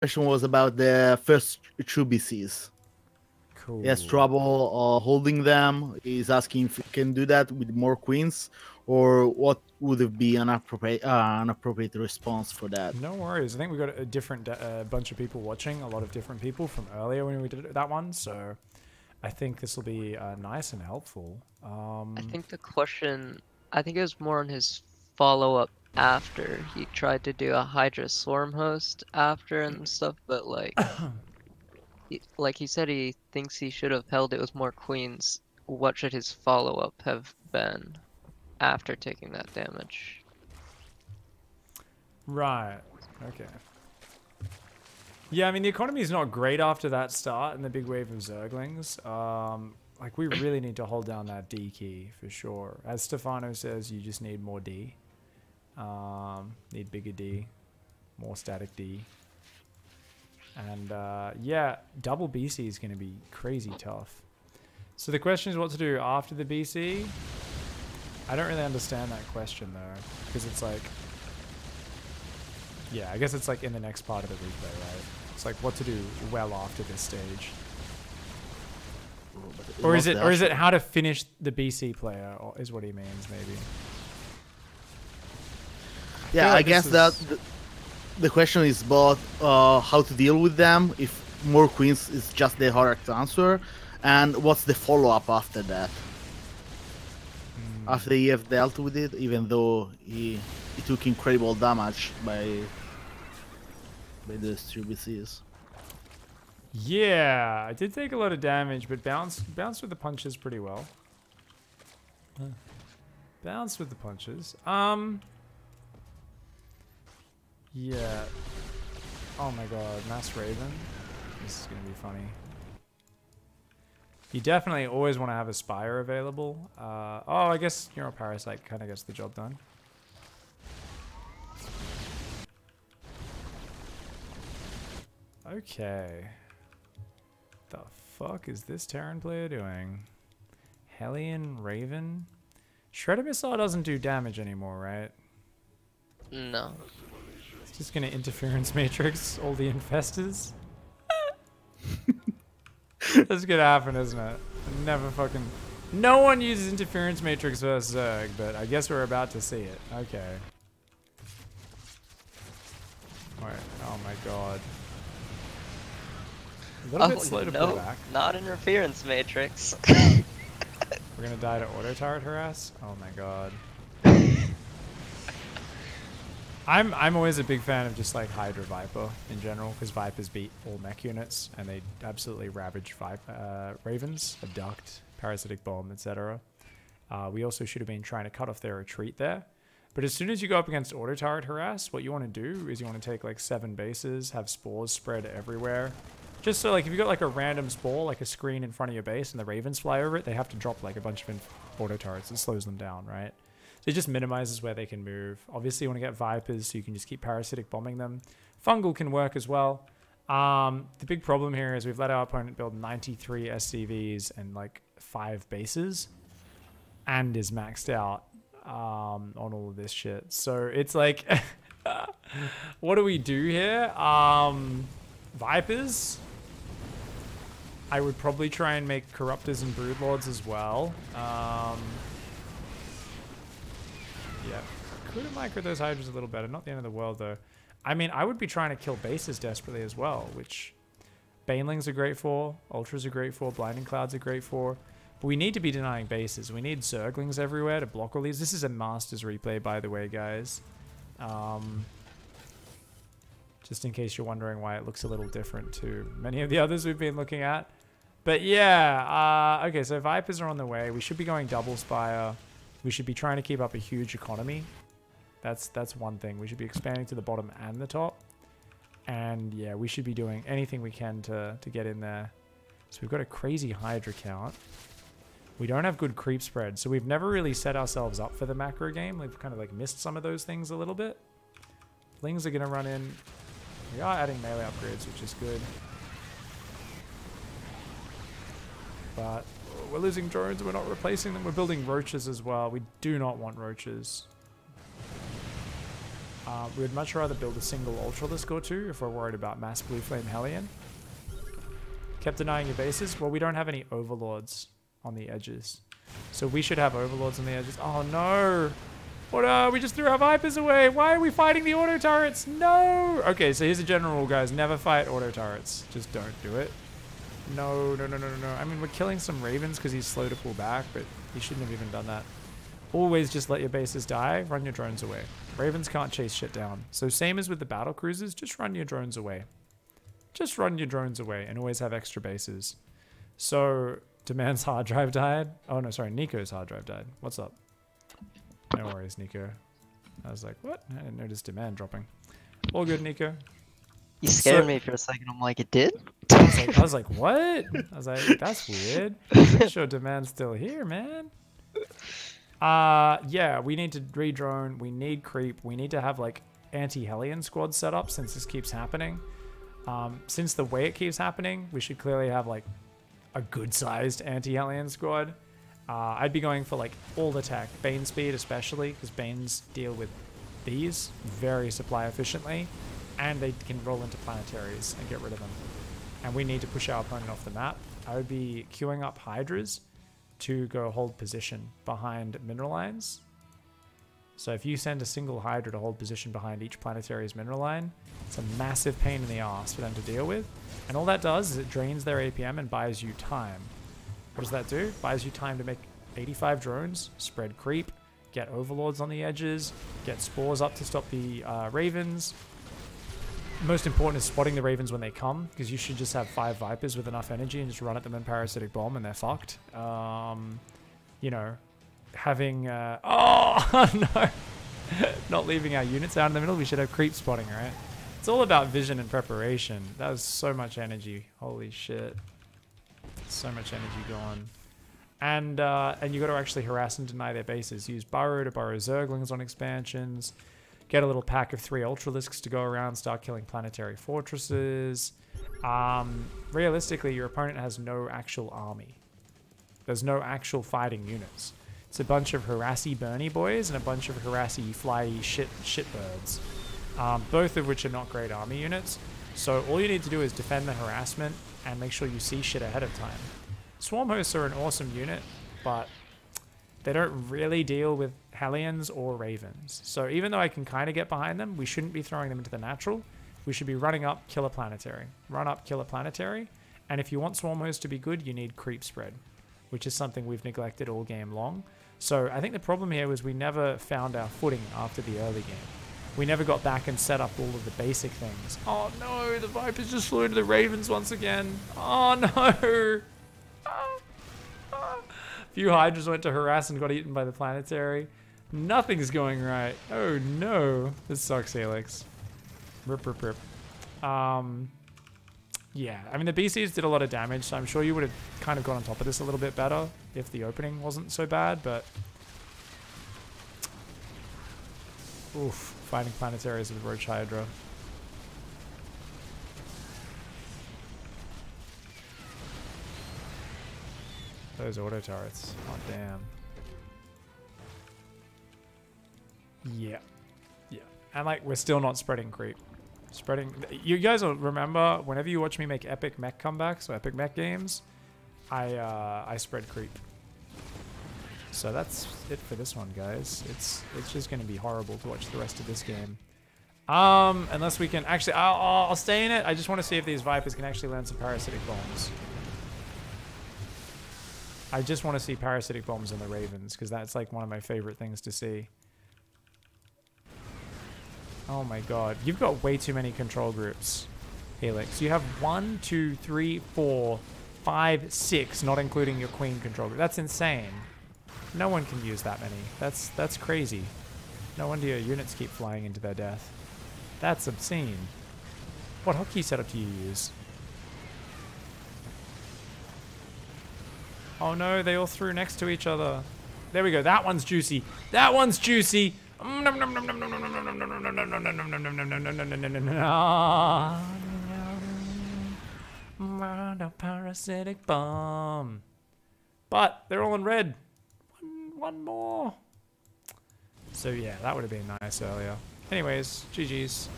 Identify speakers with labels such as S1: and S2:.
S1: question was about the first two BCs.
S2: Cool.
S1: He has trouble holding them. He's asking if he can do that with more queens, or what would it be an appropriate response for that?
S2: No worries. I think we got a different bunch of people watching, a lot of different people from earlier when we did that one. So I think this will be nice and helpful.
S3: I think the question, I think it was more on his follow-up after he tried to do a Hydra Swarm host after and stuff, but like, like he said, he thinks he should have held it with more queens. What should his follow-up have been after taking that damage?
S2: Right. Okay. Yeah, I mean, the economy is not great after that start and the big wave of Zerglings. Like, we really need to hold down that D key for sure. As Stefano says, you just need more D. Need bigger D. More static D. And, yeah, double BC is going to be crazy tough. So the question is what to do after the BC. I don't really understand that question, though. Because it's like... Yeah, I guess it's like in the next part of the replay, right? It's like what to do well after this stage. Or is it how to finish the BC player, or is what he means, maybe?
S1: Yeah, I guess that the question is both how to deal with them, if more queens is just the correct answer, and what's the follow-up after that. After he have dealt with it, even though he took incredible damage by those two BCs.
S2: Yeah, I did take a lot of damage, but bounced with the punches pretty well. Bounced with the punches. Yeah. Oh my god, Mass Raven. This is gonna be funny. You definitely always want to have a Spire available. Oh, I guess Neuroparasite kind of gets the job done. Okay. The fuck is this Terran player doing? Hellion Raven? Shredder Missile doesn't do damage anymore, right?
S3: No.
S2: It's just gonna Interference Matrix all the Infestors? That's gonna happen, isn't it? Never fucking... No one uses Interference Matrix versus Zerg, but I guess we're about to see it. Okay. Wait, oh my god. A little bit slow to pull back.
S3: Not Interference Matrix.
S2: We're gonna die to Auto Turret Harass? Oh my god. I'm always a big fan of just like Hydra Viper in general, because Vipers beat all mech units and they absolutely ravage Ravens, Abduct, Parasitic Bomb, etc. We also should have been trying to cut off their retreat there. But as soon as you go up against Auto Turret Harass, what you want to do is you want to take like 7 bases, have spores spread everywhere. Just so like if you got like a random spore, like a screen in front of your base and the Ravens fly over it, they have to drop like a bunch of auto turrets. It slows them down, right? So it just minimizes where they can move. Obviously you want to get Vipers so you can just keep parasitic bombing them. Fungal can work as well. The big problem here is we've let our opponent build 93 SCVs and like 5 bases and is maxed out on all of this shit. So it's like, what do we do here? Vipers? I would probably try and make Corruptors and Broodlords as well. Yeah, could have microed those Hydras a little better. Not the end of the world, though. I mean, I would be trying to kill bases desperately as well, which Banelings are great for, Ultras are great for, Blinding Clouds are great for. But we need to be denying bases. We need Zerglings everywhere to block all these. This is a Masters replay, by the way, guys. Just in case you're wondering why it looks a little different to many of the others we've been looking at. But yeah, okay, so Vipers are on the way. We should be going double Spire. We should be trying to keep up a huge economy. That's one thing. We should be expanding to the bottom and the top. And yeah, we should be doing anything we can to get in there. So we've got a crazy Hydra count. We don't have good creep spread, so we've never really set ourselves up for the macro game. We've kind of like missed some of those things a little bit. Lings are going to run in. We are adding melee upgrades, which is good. But we're losing drones and we're not replacing them. We're building roaches as well. We do not want roaches. We would much rather build a single Ultralisk or two if we're worried about mass Blue Flame Hellion. Kept denying your bases. Well, we don't have any Overlords on the edges. So we should have Overlords on the edges. Oh no! What? We just threw our Vipers away! Why are we fighting the auto turrets? No! Okay, so here's a general rule, guys. Never fight auto turrets. Just don't do it. No, no, no, no, no, no. I mean, we're killing some Ravens because he's slow to pull back, but he shouldn't have even done that. Always just let your bases die. Run your drones away. Ravens can't chase shit down. So same as with the battle cruisers, just run your drones away. Just run your drones away and always have extra bases. So Demand's hard drive died. Oh no, sorry, Nico's hard drive died. What's up? No worries, Nico. I was like, what? I didn't notice Demand dropping. All good, Nico.
S3: You scared me for a second. I'm like, it did?
S2: I was like, what? I was like, that's weird. I'm pretty sure Demand's still here, man. Yeah, we need to re-drone. We need creep. We need to have like anti-Hellion squad set up since this keeps happening. Since the way it keeps happening, we should clearly have like a good-sized anti-Hellion squad. I'd be going for like all attack, Bane speed especially, because Banes deal with these very supply efficiently, and they can roll into planetaries and get rid of them. And we need to push our opponent off the map. I would be queuing up Hydras to go hold position behind mineral lines. So if you send a single Hydra to hold position behind each planetary's mineral line, it's a massive pain in the ass for them to deal with. And all that does is it drains their APM and buys you time. What does that do? Buys you time to make 85 drones, spread creep, get overlords on the edges, get spores up to stop the ravens. Most important is spotting the ravens when they come, because you should just have 5 vipers with enough energy and just run at them in parasitic bomb and they're fucked. You know, having oh no, not leaving our units out in the middle. We should have creep spotting, right? It's all about vision and preparation. That was so much energy. Holy shit. So much energy gone. And you got to actually harass and deny their bases. Use Burrow to burrow Zerglings on expansions. Get a little pack of 3 Ultralisks to go around. Start killing planetary fortresses. Realistically, your opponent has no actual army. There's no actual fighting units. It's a bunch of harassy Bernie boys and a bunch of harassy flyy shitbirds. Both of which are not great army units. So all you need to do is defend the harassment and make sure you see shit ahead of time. Swarm hosts are an awesome unit, but they don't really deal with Hellions or Ravens. So even though I can kind of get behind them, we shouldn't be throwing them into the natural. We should be running up, kill a planetary. Run up, kill a planetary. And if you want Swarm hosts to be good, you need creep spread, which is something we've neglected all game long. So I think the problem here was we never found our footing after the early game. We never got back and set up all of the basic things. Oh no, the Vipers just flew into the Ravens once again. Oh no. Few Hydras went to harass and got eaten by the planetary. Nothing's going right. Oh no. This sucks, Helix. Rip, rip, rip. Yeah, I mean the BCs did a lot of damage, so I'm sure you would have kind of got on top of this a little bit better if the opening wasn't so bad, but... Oof, fighting planetaries with Roach Hydra. Those auto turrets. Oh, damn. Yeah. Yeah. And, like, we're still not spreading creep. Spreading... You guys will remember, whenever you watch me make epic mech comebacks or epic mech games, I spread creep. So that's it for this one, guys. It's just going to be horrible to watch the rest of this game. Unless we can... Actually, I'll stay in it. I just want to see if these Vipers can actually land some parasitic bombs. I just want to see parasitic bombs on the Ravens, because that's like one of my favorite things to see. Oh my god. You've got way too many control groups, Helix. You have 1, 2, 3, 4, 5, 6, not including your queen control group. That's insane. No one can use that many. That's crazy. No wonder your units keep flying into their death. That's obscene. What hotkey setup do you use? Oh no, they all threw next to each other. There we go. That one's juicy. That one's juicy. Parasitic bomb. But they're all in red. One more. So yeah, that would have been nice earlier. Anyways, GG's.